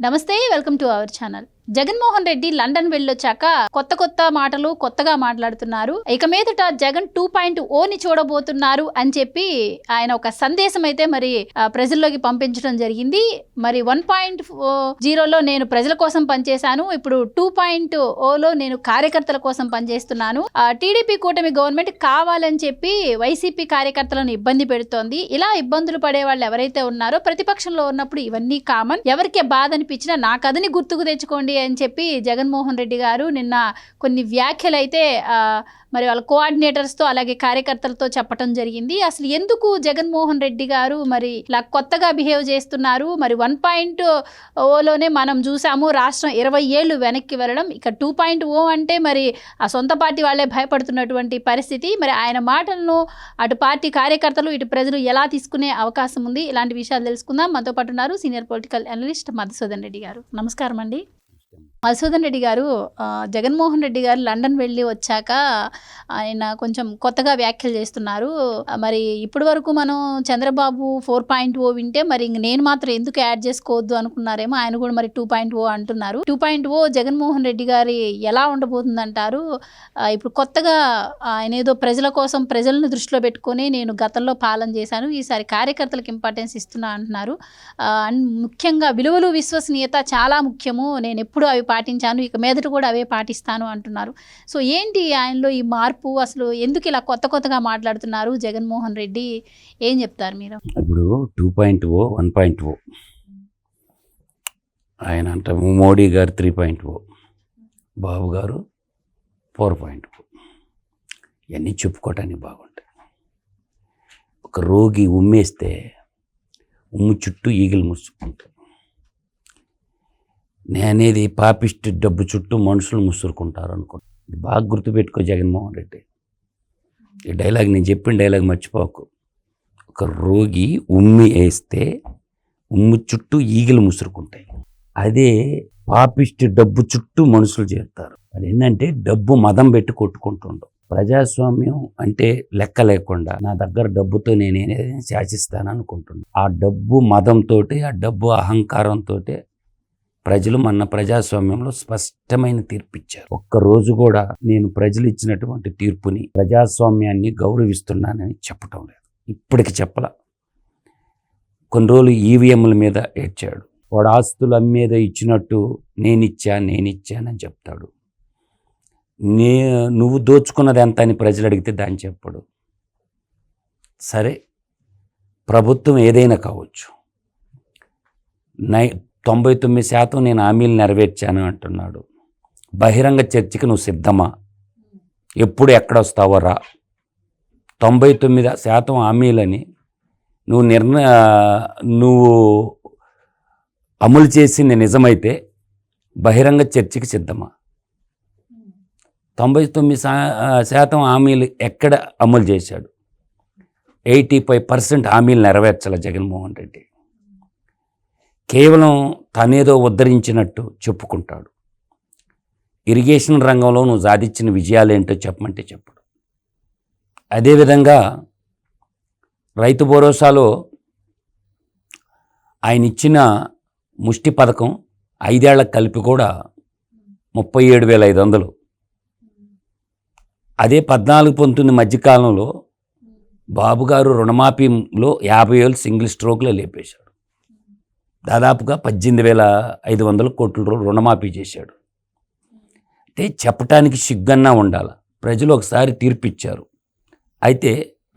నమస్తే, welcome to our channel. Jaganmohan Reddy London వెళ్ళొచ్చాక కొత్త మాటలు కొత్తగా మాట్లాడుతున్నారు. ఇక మీదట జగన్ 2.0ని చూడబోతున్నారు అని చెప్పి ఆయన ఒక సందేశం అయితే మరి ప్రజల్లోకి పంపించడం జరిగింది. మరి 1.0లో నేను ప్రజల కోసం పనిచేశాను, ఇప్పుడు 2.0లో నేను కార్యకర్తల కోసం పనిచేస్తున్నాను. టీడీపీ కూటమి గవర్నమెంట్ కావాలని చెప్పి వైసీపీ కార్యకర్తలను ఇబ్బంది పెడుతోంది. ఇలా ఇబ్బందులు పడే వాళ్ళు ఎవరైతే ఉన్నారో ప్రతిపక్షంలో ఉన్నప్పుడు ఇవన్నీ కామన్. ఎవరికి బాధ అనిపించినా నా కథని గుర్తుకు తెచ్చుకోండి అని చెప్పి జగన్మోహన్ రెడ్డి గారు నిన్న కొన్ని వ్యాఖ్యలు అయితే మరి వాళ్ళ కోఆర్డినేటర్స్తో అలాగే కార్యకర్తలతో చెప్పడం జరిగింది. అసలు ఎందుకు జగన్మోహన్ రెడ్డి గారు మరి ఇలా కొత్తగా బిహేవ్ చేస్తున్నారు? మరి 1.0లోనే మనం చూసాము రాష్ట్రం 20 ఏళ్ళు వెనక్కి వెళ్ళడం. ఇక 2.0 అంటే మరి ఆ సొంత పార్టీ వాళ్ళే భయపడుతున్నటువంటి పరిస్థితి. మరి ఆయన మాటలను అటు పార్టీ కార్యకర్తలు ఇటు ప్రజలు ఎలా తీసుకునే అవకాశం ఉంది? ఇలాంటి విషయాలు తెలుసుకుందాం. మనతో పాటు ఉన్నారు senior political analyst Madhusudan Reddy గారు. నమస్కారం అండి. మధుసూదన్ రెడ్డి గారు, జగన్మోహన్ రెడ్డి గారు లండన్ వెళ్ళి వచ్చాక ఆయన కొంచెం కొత్తగా వ్యాఖ్యలు చేస్తున్నారు. మరి ఇప్పటి వరకు మనం చంద్రబాబు 4.0 వింటే మరి ఇంక నేను మాత్రం ఎందుకు యాడ్ చేసుకోవద్దు అనుకున్నారేమో, ఆయన కూడా మరి 2.0 అంటున్నారు. 2.0 జగన్మోహన్ రెడ్డి గారి ఎలా ఉండబోతుంది అంటారు? ఇప్పుడు కొత్తగా ఆయన ఏదో ప్రజల కోసం ప్రజలను దృష్టిలో పెట్టుకొని నేను గతంలో పాలన చేశాను, ఈసారి కార్యకర్తలకు ఇంపార్టెన్స్ ఇస్తున్నా అంటున్నారు. ముఖ్యంగా విలువలు విశ్వసనీయత చాలా ముఖ్యము, నేను ఎప్పుడు అవి పాటించాను, ఇక మీదట కూడా అవే పాటిస్తాను అంటున్నారు. సో ఏంటి ఆయనలో ఈ మార్పు? అసలు ఎందుకు ఇలా కొత్తగా మాట్లాడుతున్నారు జగన్మోహన్ రెడ్డి? ఏం చెప్తారు మీరు? ఇప్పుడు 2.0, 1.0 ఆయన అంట, మోడీ గారు 3.0, బాబు గారు 4.0. ఇవన్నీ చెప్పుకోవటానికి బాగుంటాయి. ఒక రోగి ఉమ్మేస్తే ఉమ్ము చుట్టూ ఈగలు ముసుకుంటాయి. నేనేది పాపిష్టి డబ్బు చుట్టూ మనుషులు ముసురుకుంటారు అనుకుంటా. బాగా గుర్తుపెట్టుకో జగన్మోహన్ రెడ్డి, ఈ డైలాగ్ నేను చెప్పిన డైలాగ్ మర్చిపోకు. ఒక రోగి ఉమ్మి వేస్తే ఉమ్ము చుట్టూ ఈగలు ముసురుకుంటాయి. అదే పాపిష్టి డబ్బు చుట్టూ మనుషులు చేరుతారు. అది ఏంటంటే డబ్బు మదం పెట్టి కొట్టుకుంటుండవు. ప్రజాస్వామ్యం అంటే లెక్క లేకుండా నా దగ్గర డబ్బుతో నేనేది శాసిస్తాను అనుకుంటున్నాను. ఆ డబ్బు మదంతో, ఆ డబ్బు అహంకారంతో ప్రజలు మన ప్రజాస్వామ్యంలో స్పష్టమైన తీర్పు ఇచ్చారు. ఒక్కరోజు కూడా నేను ప్రజలు ఇచ్చినటువంటి తీర్పుని, ప్రజాస్వామ్యాన్ని గౌరవిస్తున్నానని చెప్పటం లేదు. ఇప్పటికి చెప్పలా. కొన్ని రోజులు ఈవీఎంల మీద ఏడ్చాడు. వాడు ఆస్తులు అమ్మేదో ఇచ్చినట్టు నేనిచ్చానని చెప్తాడు. నువ్వు దోచుకున్నది ఎంత అని ప్రజలు అడిగితే దాన్ని చెప్పడు. సరే, ప్రభుత్వం ఏదైనా కావచ్చు, 99% నేను హామీలు నెరవేర్చాను అంటున్నాడు. బహిరంగ చర్చకి నువ్వు సిద్ధమా? ఎప్పుడు ఎక్కడొస్తావో రా. 99% హామీలని నువ్వు అమలు చేసింది నిజమైతే బహిరంగ చర్చకి సిద్ధమా? 99% హామీలు ఎక్కడ అమలు చేశాడు? 85% హామీలు నెరవేర్చాల జగన్మోహన్ రెడ్డి. కేవలం తనేదో ఉద్ధరించినట్టు చెప్పుకుంటాడు. ఇరిగేషన్ రంగంలో నువ్వు సాధించిన విజయాలు ఏంటో చెప్పమంటే చెప్పడు. అదేవిధంగా రైతు భరోసాలో ఆయన ఇచ్చిన ముష్టి పథకం 5 ఏళ్లకు కలిపి కూడా 37,500. అదే 14-19 మధ్యకాలంలో బాబు గారు రుణమాఫీలో 50,000 సింగిల్ స్ట్రోక్లో లేపేశాడు. దాదాపుగా 18,500 కోట్ల రుణమాఫీ చేశాడు. అంటే చెప్పటానికి సిగ్గన్నా ఉండాలి. ప్రజలు ఒకసారి తీర్పిచ్చారు. అయితే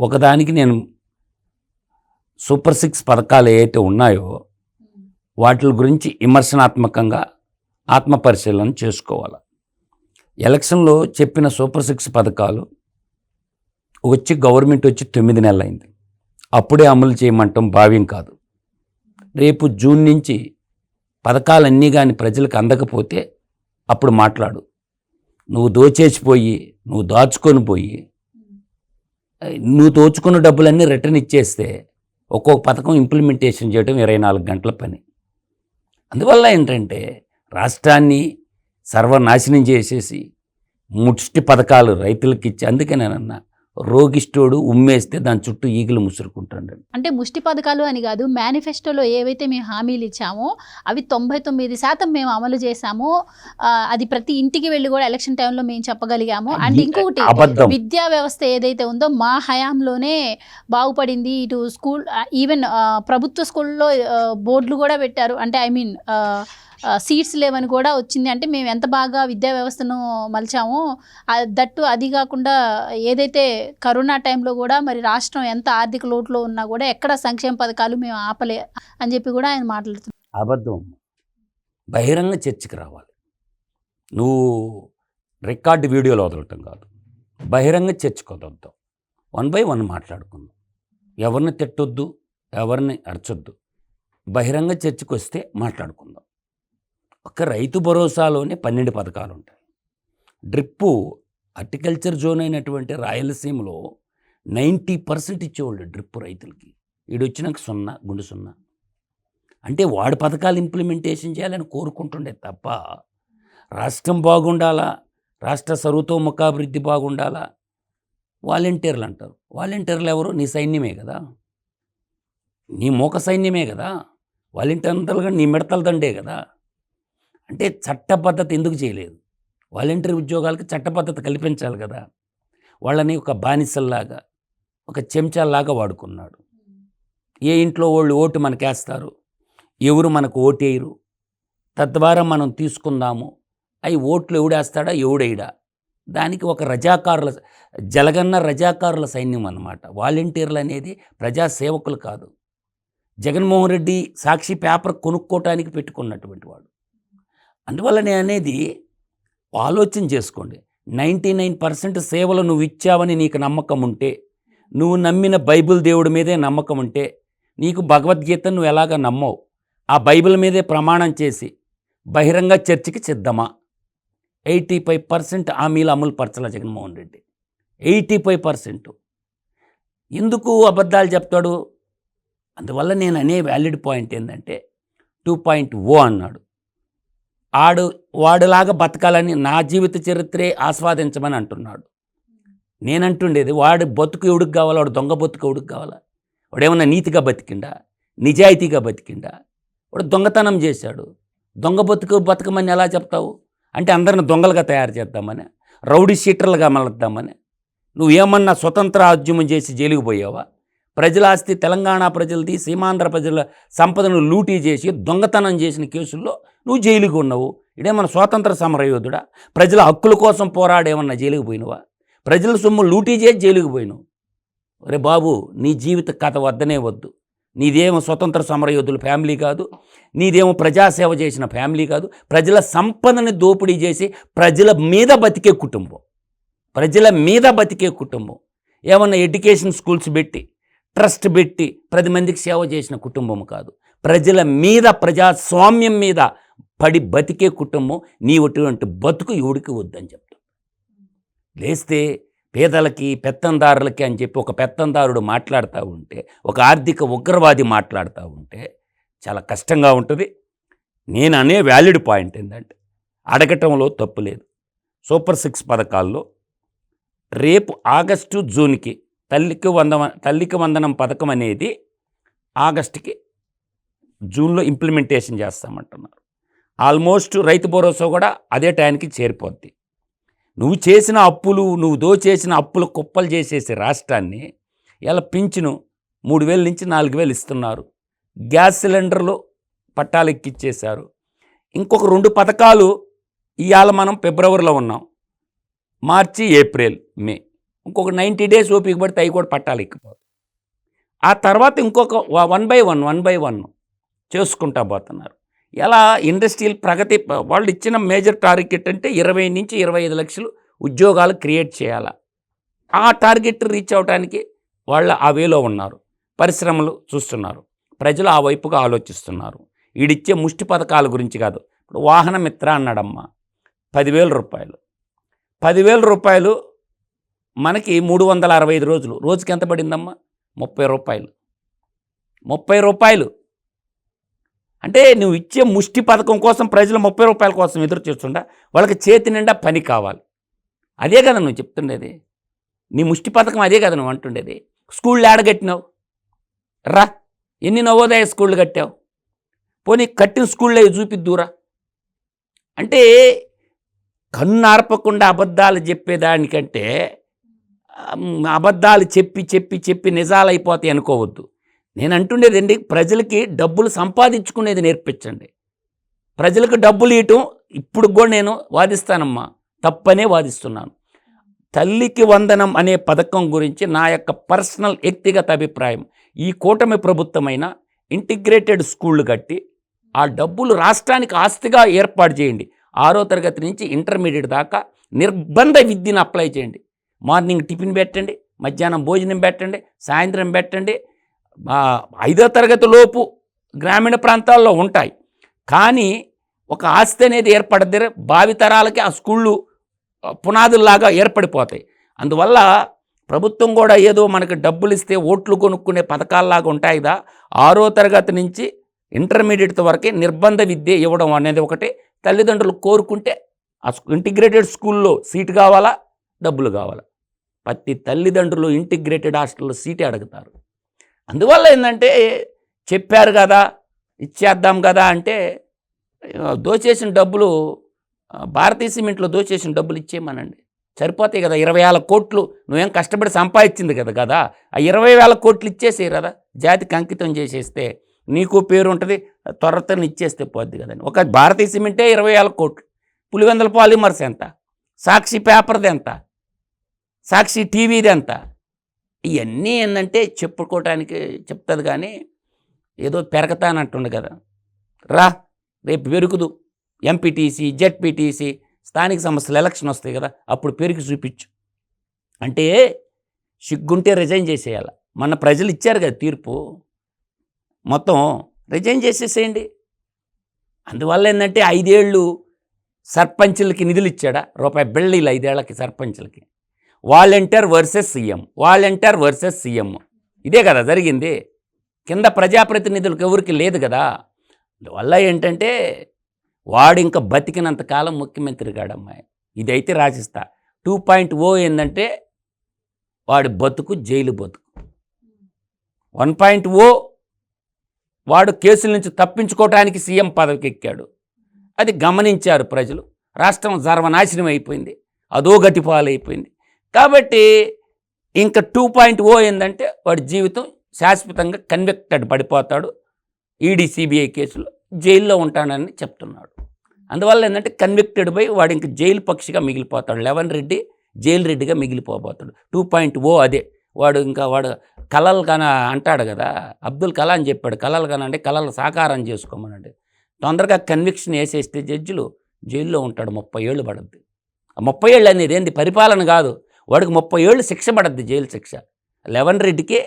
ఒకదానికి నేను సూపర్ 6 పథకాలు ఏవైతే ఉన్నాయో వాటి గురించి విమర్శనాత్మకంగా ఆత్మపరిశీలన చేసుకోవాలి. ఎలక్షన్లో చెప్పిన సూపర్ 6 పథకాలు గవర్నమెంట్ వచ్చి 9 నెలలు అయింది. అప్పుడే అమలు చేయమంటాం భావ్యం కాదు. రేపు జూన్ నుంచి పథకాలన్నీ కానీ ప్రజలకు అందకపోతే అప్పుడు మాట్లాడు. నువ్వు దోచేసిపోయి, నువ్వు దాచుకొని పోయి, నువ్వు దోచుకున్న డబ్బులన్నీ రిటర్న్ ఇచ్చేస్తే ఒక్కొక్క పథకం ఇంప్లిమెంటేషన్ చేయడం 24 గంటల పని. అందువల్ల ఏంటంటే రాష్ట్రాన్ని సర్వనాశనం చేసేసి ముష్టి పథకాలు రైతులకు ఇచ్చి, అందుకే నేనన్నా రోగిష్టోడు ఉమ్మేస్తే దాని చుట్టూ ఈగలు ముసురుకుంటాడు. అంటే ముష్టి పథకాలు అని కాదు, మేనిఫెస్టోలో ఏవైతే మేము హామీలు ఇచ్చామో అవి 99% మేము అమలు చేశాము. అది ప్రతి ఇంటికి వెళ్ళి కూడా ఎలక్షన్ టైంలో మేము చెప్పగలిగాము. అండ్ ఇంకొకటి, అబద్ధం. విద్యా వ్యవస్థ ఏదైతే ఉందో మా హయాంలోనే బాగుపడింది. ఇటు స్కూల్, ఈవెన్ ప్రభుత్వ స్కూల్లో బోర్డులు కూడా పెట్టారు. అంటే ఐ మీన్ సీట్స్ లేవని కూడా వచ్చింది. అంటే మేము ఎంత బాగా విద్యా వ్యవస్థను మలిచామో, దట్టు అది కాకుండా ఏదైతే కరోనా టైంలో కూడా మరి రాష్ట్రం ఎంత ఆర్థిక లోటులో ఉన్నా కూడా ఎక్కడ సంక్షేమ పథకాలు మేము ఆపలే అని చెప్పి కూడా ఆయన మాట్లాడుతున్నారు. అబద్ధం. బహిరంగ చర్చకి రావాలి. నువ్వు రికార్డు వీడియోలో వదలటం కాదు, బహిరంగ చర్చకు వదలతాం. 1 by 1 మాట్లాడుకుందాం. ఎవరిని తిట్టొద్దు, ఎవరిని అరచొద్దు. బహిరంగ చర్చకు వస్తే మాట్లాడుకుందాం. ఒక రైతు భరోసాలోనే 12 పథకాలు ఉంటాయి. డ్రిప్పు హార్టికల్చర్ జోన్ అయినటువంటి రాయలసీమలో 90% ఇచ్చేవాళ్ళు డ్రిప్పు రైతులకి. ఈడొచ్చినాక 0, గుండు 0. అంటే వాడి పథకాలు ఇంప్లిమెంటేషన్ చేయాలని కోరుకుంటుండే తప్ప రాష్ట్రం బాగుండాలా, రాష్ట్ర సర్వతోముఖాభివృద్ధి బాగుండాలా. వాలంటీర్లు అంటారు. వాలంటీర్లు ఎవరు? నీ సైన్యమే కదా, నీ మోక సైన్యమే కదా. వాలంటీర్లు నీ మిడతల దండే కదా. అంటే చట్టబద్ధత ఎందుకు చేయలేదు? వాలంటీర్ ఉద్యోగాలకి చట్టబద్ధత కల్పించాలి కదా. వాళ్ళని ఒక బానిసల్లాగా, ఒక చెంచాల్లాగా వాడుకున్నాడు. ఏ ఇంట్లో వాళ్ళు ఓటు మనకేస్తారు, ఎవరు మనకు ఓటేయరు, తద్వారా మనం తీసుకుందాము. అవి ఓట్లు ఎవడేస్తాడా ఎవడేయడా, దానికి ఒక రజాకారుల, జలగన్న రజాకారుల సైన్యం అన్నమాట. వాలంటీర్లు అనేది ప్రజాసేవకులు కాదు. జగన్మోహన్ రెడ్డి సాక్షి పేపర్ కొనుక్కోవటానికి పెట్టుకున్నటువంటి వాడు. అందువల్ల నేను అనేది ఆలోచన చేసుకోండి. 99% సేవలు నువ్వు ఇచ్చావని నీకు నమ్మకం ఉంటే, నువ్వు నమ్మిన బైబిల్ దేవుడి మీదే నమ్మకం ఉంటే, నీకు భగవద్గీత నువ్వు ఎలాగ నమ్మవు, ఆ బైబిల్ మీదే ప్రమాణం చేసి బహిరంగ చర్చకి సిద్ధమా? 85% హామీలు అమలు పరచాల జగన్మోహన్ రెడ్డి. 85%. ఎందుకు అబద్ధాలు చెప్తాడు? అందువల్ల నేను అనే వ్యాలిడ్ పాయింట్ ఏంటంటే 2.0 అన్నాడు. వాడులాగా బతకాలని, నా జీవిత చరిత్రే ఆస్వాదించమని అంటున్నాడు. నేనంటుండేది, వాడు బతుకు ఎవడికి కావాలా? వాడు దొంగ బతుకు ఎవడికి కావాలా? వాడేమన్నా నీతిగా బతికిండా, నిజాయితీగా బతికిండా? వాడు దొంగతనం చేశాడు. దొంగ బతకమని ఎలా చెప్తావు? అంటే అందరిని దొంగలుగా తయారు చేద్దామని, రౌడీ షీటర్లుగా మలద్దామని. నువ్వేమన్నా స్వతంత్ర ఉద్యమం చేసి జైలుకు పోయావా? ప్రజల ఆస్తి, తెలంగాణ ప్రజలది, సీమాంధ్ర ప్రజల సంపదను లూటీ చేసి దొంగతనం చేసిన కేసుల్లో నువ్వు జైలుకు ఉన్నావు. ఇదేమన్నా స్వాతంత్ర సమరయోధుడా? ప్రజల హక్కుల కోసం పోరాడేమన్నా జైలుకు పోయినవా? ప్రజల సొమ్ము లూటీ చేసి జైలుకు పోయినావు. ఒరే బాబు, నీ జీవిత కథ వద్దనే వద్దు. నీదేమో స్వతంత్ర సమరయోధుల ఫ్యామిలీ కాదు, నీదేమో ప్రజాసేవ చేసిన ఫ్యామిలీ కాదు. ప్రజల సంపదని దోపిడీ చేసి ప్రజల మీద బతికే కుటుంబం, ప్రజల మీద బతికే కుటుంబం. ఏమన్నా ఎడ్యుకేషన్ స్కూల్స్ పెట్టి, ట్రస్ట్ పెట్టి 10 మందికి సేవ చేసిన కుటుంబం కాదు. ప్రజల మీద, ప్రజాస్వామ్యం మీద పడి బతికే కుటుంబం. నీ అటువంటి బతుకు ఎవడికి వద్దని చెప్తాడు. లేస్తే పేదలకి, పెత్తందారులకి అని చెప్పి ఒక పెత్తందారుడు మాట్లాడుతూ ఉంటే, ఒక ఆర్థిక ఉగ్రవాది మాట్లాడుతూ ఉంటే చాలా కష్టంగా ఉంటుంది. నేను అనే వ్యాలిడ్ పాయింట్ ఏంటంటే, అడగటంలో తప్పు లేదు. సూపర్ 6 పథకాల్లో రేపు ఆగస్టు, జూన్కి తల్లికి వందనం పథకం అనేది ఆగస్టుకి, జూన్లో ఇంప్లిమెంటేషన్ చేస్తామంటున్నారు. ఆల్మోస్ట్ రైతు భరోసా కూడా అదే టైంకి చేరిపోద్ది. నువ్వు చేసిన అప్పులు, నువ్వు దోచేసిన అప్పులు కుప్పలు చేసేసి రాష్ట్రాన్ని ఇలా పింఛను 3,000 నుంచి 4,000 ఇస్తున్నారు. గ్యాస్ సిలిండర్లు పట్టాలు ఎక్కిచ్చేశారు. ఇంకొక 2 పథకాలు ఇవాళ మనం ఫిబ్రవరిలో ఉన్నాం, మార్చి, ఏప్రిల్, మే, ఇంకొక 90 days ఓపిక పడితే అవి కూడా పట్టాలు ఎక్కిపోతాయి. ఆ తర్వాత ఇంకొక 1 by 1 చేసుకుంటా పోతున్నారు. ఎలా ఇండస్ట్రియల్ ప్రగతి, వాళ్ళు ఇచ్చిన మేజర్ టార్గెట్ అంటే 20 నుంచి 25 లక్షలు ఉద్యోగాలు క్రియేట్ చేయాలా. ఆ టార్గెట్ రీచ్ అవడానికి వాళ్ళు ఆ వేలో ఉన్నారు. పరిశ్రమలు చూస్తున్నారు, ప్రజలు ఆ వైపుగా ఆలోచిస్తున్నారు. వీడిచ్చే ముష్టి పథకాల గురించి కాదు. ఇప్పుడు వాహన మిత్ర అన్నాడమ్మా, 10,000 రూపాయలు. 10,000 రూపాయలు మనకి 365 రోజులు, రోజుకి ఎంత పడిందమ్మా? 30 రూపాయలు. 30 రూపాయలు అంటే నువ్వు ఇచ్చే ముష్టి పథకం కోసం ప్రజలు 30 రూపాయల కోసం ఎదురు చూస్తుండా, వాళ్ళకి చేతి నిండా పని కావాలి. అదే కదా నువ్వు చెప్తుండేది. నీ ముష్టి పథకం అదే కదా నువ్వు అంటుండేది. స్కూళ్ళు ఏడగట్టినావు రా, ఎన్ని నవోదయ స్కూళ్ళు కట్టావు, పోనీ కట్టిన స్కూళ్ళే చూపిద్దురా. అంటే కన్ను ఆర్పకుండా అబద్ధాలు చెప్పేదానికంటే అబద్ధాలు చెప్పి చెప్పి చెప్పి నిజాలు అయిపోతాయి అనుకోవద్దు. నేను అంటుండేదండి, ప్రజలకి డబ్బులు సంపాదించుకునేది నేర్పించండి. ప్రజలకు డబ్బులు ఇవ్వటం ఇప్పుడు కూడా నేను వాదిస్తానమ్మా, తప్పనే వాదిస్తున్నాను. తల్లికి వందనం అనే పథకం గురించి నా యొక్క పర్సనల్ వ్యక్తిగత అభిప్రాయం, ఈ కూటమి ప్రభుత్వమైన ఇంటిగ్రేటెడ్ స్కూళ్ళు కట్టి ఆ డబ్బులు రాష్ట్రానికి ఆస్తిగా ఏర్పాటు చేయండి. 6వ తరగతి నుంచి ఇంటర్మీడియట్ దాకా నిర్బంధ విద్యను అప్లై చేయండి. మార్నింగ్ టిఫిన్ పెట్టండి, మధ్యాహ్నం భోజనం పెట్టండి, సాయంత్రం పెట్టండి. 5వ తరగతి లోపు గ్రామీణ ప్రాంతాల్లో ఉంటాయి, కానీ ఒక ఆస్తి అనేది ఏర్పడద్దే, భావితరాలకి ఆ స్కూళ్ళు పునాదుల్లాగా ఏర్పడిపోతాయి. అందువల్ల ప్రభుత్వం కూడా ఏదో మనకు డబ్బులు ఇస్తే ఓట్లు కొనుక్కునే పథకాల్లాగా ఉంటాయి కదా. 6వ తరగతి నుంచి ఇంటర్మీడియట్ వరకే నిర్బంధ విద్య ఇవ్వడం అనేది ఒకటి. తల్లిదండ్రులు కోరుకుంటే ఆ ఇంటిగ్రేటెడ్ స్కూల్లో సీటు కావాలా, డబ్బులు కావాలా, ప్రతి తల్లిదండ్రులు ఇంటిగ్రేటెడ్ హాస్టల్లో సీటే అడుగుతారు. అందువల్ల ఏంటంటే చెప్పారు కదా ఇచ్చేద్దాం కదా అంటే దోచేసిన డబ్బులు, భారతీయ సిమెంట్లో దోచేసిన డబ్బులు ఇచ్చేయమనండి, సరిపోతాయి కదా. 20,000 కోట్లు నువ్వేం కష్టపడి సంపాదించింది కదా, ఆ 20,000 కోట్లు ఇచ్చేసేయి కదా, జాతికి అంకితం చేసేస్తే నీకు పేరు ఉంటుంది, త్వరతో ఇచ్చేస్తే పోద్ది కదండి. ఒక భారతీయ సిమెంటే 20,000 కోట్లు, పులివెందుల పాలిమర్స్ ఎంత, సాక్షి పేపర్ది ఎంత, సాక్షి టీవీది ఎంత, ఇవన్నీ ఏంటంటే చెప్పుకోవటానికి చెప్తుంది, కానీ ఏదో పెరగతానంటుండే కదా. రా రేపు పెరుగుదు, ఎంపీటీసీ జెడ్పీటీసీ స్థానిక సంస్థలు ఎలక్షన్ వస్తాయి కదా, అప్పుడు పెరిగి చూపించు అంటే సిగ్గుంటే రిజైన్ చేసేయాలి. మన ప్రజలు ఇచ్చారు కదా తీర్పు, మొత్తం రిజైన్ చేసేసేయండి. అందువల్ల ఏంటంటే 5 ఏళ్ళు సర్పంచులకి నిధులు ఇచ్చాడా, రూపాయి బిళ్ళీలు 5 ఏళ్ళకి సర్పంచులకి. Volunteer versus CM, volunteer versus CM, ఇదే కదా జరిగింది. కింద ప్రజాప్రతినిధులకు ఎవరికి లేదు కదా. అందువల్ల ఏంటంటే వాడు ఇంకా బతికినంతకాలం ముఖ్యమంత్రి కాడమ్మాయి. ఇదైతే రాసిస్తా. 2.0 ఏంటంటే వాడి బతుకు జైలు బతుకు. 1.0 వాడు కేసుల నుంచి తప్పించుకోవడానికి సీఎం పదవికి ఎక్కాడు. అది గమనించారు ప్రజలు. రాష్ట్రం సర్వనాశనం అయిపోయింది, అధోగతి పాలైపోయింది. కాబట్టి ఇంకా 2.0 ఏంటంటే వాడి జీవితం శాశ్వతంగా కన్విక్టెడ్ పడిపోతాడు. ఈడీ సిబిఐ కేసులో జైల్లో ఉంటానని చెప్తున్నాడు. అందువల్ల ఏంటంటే కన్విక్టెడ్ పోయి వాడు ఇంక జైలు పక్షిగా మిగిలిపోతాడు. లెవెన్ రెడ్డి జైలు రెడ్డిగా మిగిలిపోతాడు. 2.0 అదే. వాడు కలలు కన అంటాడు కదా, అబ్దుల్ కలాం చెప్పాడు, కలలు కనండి, కలలు సాకారం చేసుకోమనండి. తొందరగా కన్విక్షన్ వేసేస్తే జడ్జిలు జైల్లో ఉంటాడు, 30 ఏళ్ళు పడుద్ది. 30 ఏళ్ళు అనేది ఏంది, పరిపాలన కాదు, వాడికి 30 ఏళ్ళు శిక్ష పడుద్ది, జైలు శిక్ష. లెవెన్ రెడ్డికి,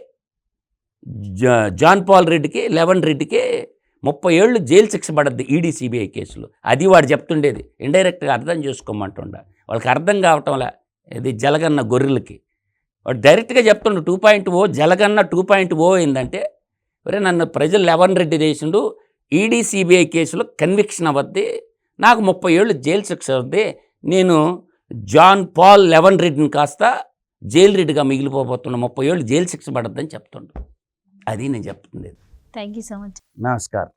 జాన్ పాల్ రెడ్డికి, లెవెన్ రెడ్డికి 30 ఏళ్ళు జైలు శిక్ష పడుద్ది ఈడీ సిబిఐ కేసులు. అది వాడు చెప్తుండేది, ఇండైరెక్ట్గా అర్థం చేసుకోమంటుండ. వాళ్ళకి అర్థం కావటంలా, ఇది జలగన్న గొర్రెలకి. వాడు డైరెక్ట్గా చెప్తుండు 2.0 జలగన్న 2.0 ఏంటంటే, ఒరే నన్ను ప్రజలు లెవెన్ రెడ్డి చేసిండు, ఈడీ సిబిఐ కేసులో కన్విక్షన్ అవ్వద్ది, నాకు 30 ఏళ్ళు జైలు శిక్ష అవుద్ది, నేను జాన్ పాల్ లెవెన్ రెడ్డిని కాస్త జైలు రెడ్డిగా మిగిలిపోతున్నా, 30 ఏళ్ళు జైలు శిక్ష పడద్దని చెప్తుండు. అది నేను చెప్తుంది. Thank you so much. నమస్కారం.